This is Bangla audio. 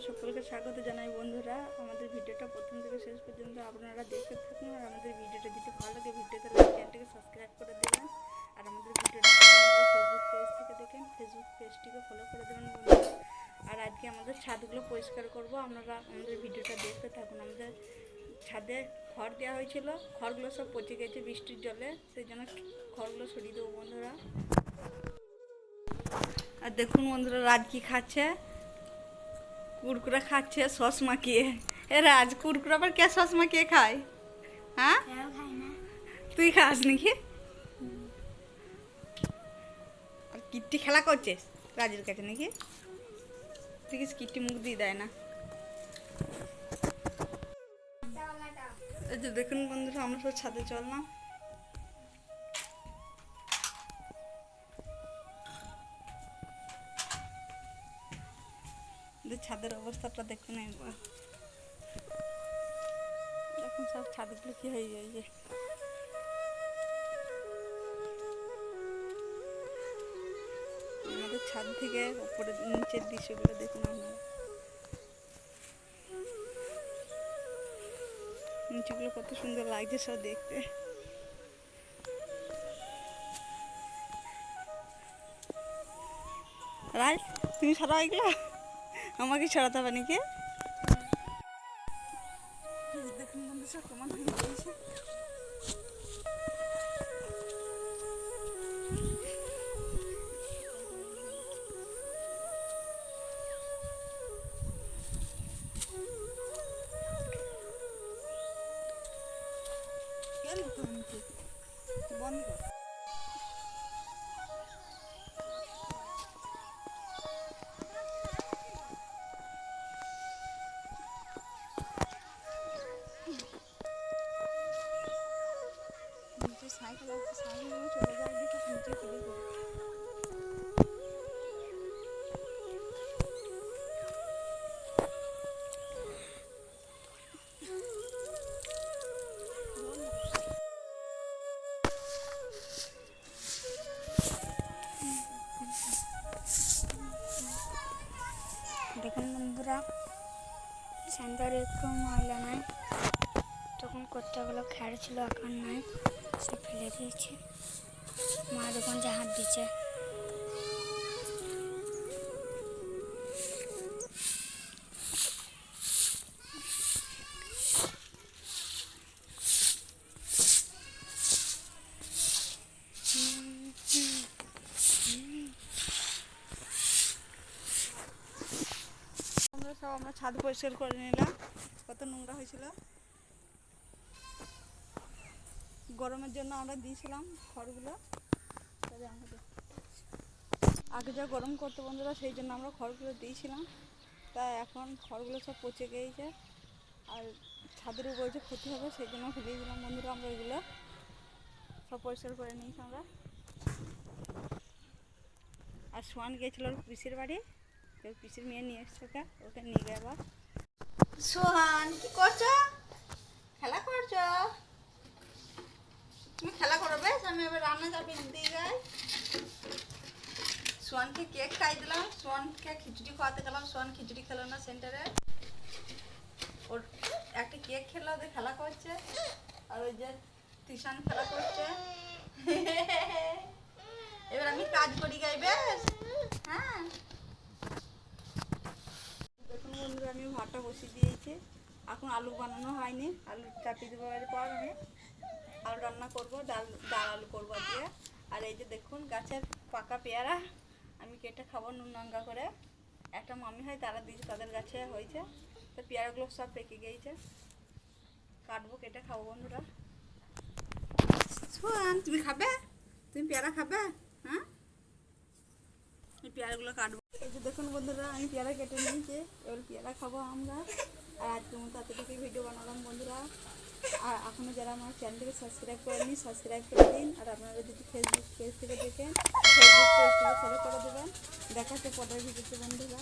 আপনাদের সকলকে স্বাগত জানাই বন্ধুরা। আমাদের ভিডিওটা প্রথম থেকে শেষ পর্যন্ত আপনারা দেখতে থাকুন। আর আমাদের ভিডিওটা যদি ভালো লাগে ভিডিওতে লাইক চ্যানেলটিকে সাবস্ক্রাইব করে দেবেন। আর আমাদের ভিডিওটা ফেসবুক পেজ থেকে দেখেন, ফেসবুক পেজটিকে ফলো করে দেবেন বন্ধুরা। আর আজকে আমাদের ছাদগুলো পরিষ্কার করব, আপনারা আমাদের ভিডিওটা দেখতে থাকুন। আমাদের ছাদে খড় দেওয়া হয়েছিল, খড়গুলো সব পচে গেছে বৃষ্টির জলে, সেই জন্য খড়গুলো সরিয়ে দেবো বন্ধুরা। আর দেখুন বন্ধুরা রাজ কি খাচ্ছে, কুরকুরা খাচ্ছে সস মাখিয়ে। এ রাজ, কুরকুরা আবার কে সস মাখিয়ে খায়? হ্যাঁ, তুই খাস নাকি? আর কিট্টি খেলা করছিস রাজের কাছে নাকি? তুই কিছু কিট্টি মুখ দিয়ে দেয় না। এই যে দেখুন বন্ধুরা আমরা সব ছাদে চললাম। ছাদের অবস্থাটা দেখুন একবার, দেখুন সব ছাদগুলো কি হয়ে যায়। আমাদের ছাদ থেকে উপরে নিচের দৃশ্যগুলো দেখুন আপনারা, নিচেগুলো কত সুন্দর লাগছে সব দেখতে। রাজ, তুমি সরাও এগুলো, আমাকে সরাতে হবে নাকি? দেখুন বন্ধু সব কেমন হয়ে গিয়েছে। বন্ধ কর। নিচে সাইকেল আছে, সাইকেল চলে যায়, দেখে নিচে ফেলে দেবো। দেখুন বন্ধুরা সেন্টারে একটু ময়লা নাই, তখন কচ্চাগুলো খেয়ার ছিল, এখন নাই, সে ফেলে দিয়েছে। মা দোকান যে হাত দিচ্ছে। আমরা ছাদ পরিষ্কার করে নিলাম, কত নোংরা হয়েছিল। গরমের জন্য আমরা দিয়েছিলাম খড়গুলো, আগে যা গরম করতো বন্ধুরা, সেই জন্য আমরা খড়গুলো দিয়েছিলাম। তাই এখন খড়গুলো সব পচে গিয়েছে আর ছাদের উপর যে ক্ষতি হবে সেই জন্য ফেলে দিলাম বন্ধুরা। আমরা ওইগুলো সব পরিষ্কার করে নিয়েছি আমরা। আর সোয়ান গিয়েছিল ওর পিসির বাড়ি, ওর পিসির মেয়ে নিয়ে এসছে, ওকে নিয়ে গে আবার। সোহান কি করছো? খেলা করছো? তুমি খেলা করো, বেশ আমি এবার রান্না চাপিয়ে দিয়ে যাই। সোহানকে কেক খাই দিলাম, সোহানকে খিচুড়ি খাওয়াতে গেলাম, সোহান খিচুড়ি খেলো না সেন্টারে, ওর একটা কেক খেলো, ওদের খেলা করছে। আর ওই যে টিউশন খেলা করছে। এবার আমি কাজ করি গাই, বেশ। হ্যাঁ দেখুন বন্ধুরা আমি ভাতটা বসিয়ে দিয়েছি, এখন আলু বানানো হয়নি, আলু চাপিয়ে দেওয়ার পর আমি আলু রান্না করবো, ডাল আলু করবো দিয়ে। আর এই যে দেখুন গাছের পাকা পেয়ারা আমি কেটে খাবো নুন লঙ্কা করে। একটা মামি হয় তারা দিয়েছে, তাদের গাছে হয়েছে, তো পেয়ারাগুলো সব পেকে গিয়েছে, কাটবো কেটে খাবো বন্ধুরা। শোন, তুমি খাবে? তুমি পেয়ারা খাবে? হ্যাঁ, এই পেয়ারাগুলো কাটবো। এই যে দেখুন বন্ধুরা আমি পেয়ারা কেটে নিয়েছি, এবার পেয়ারা খাবো আমরা। আর আজকের মতো এতটুকুই ভিডিও বানালাম বন্ধুরা। আর এখনও যারা আমার চ্যানেলটিকে সাবস্ক্রাইব করেনি সাবস্ক্রাইব করে দিন। আর আপনারা যদি ফেসবুক পেজ থেকে দেখেন ফেসবুক পেজটিকে ফলো করে দেবেন। দেখা হচ্ছে পরের ভিডিওতে বন্ধুরা।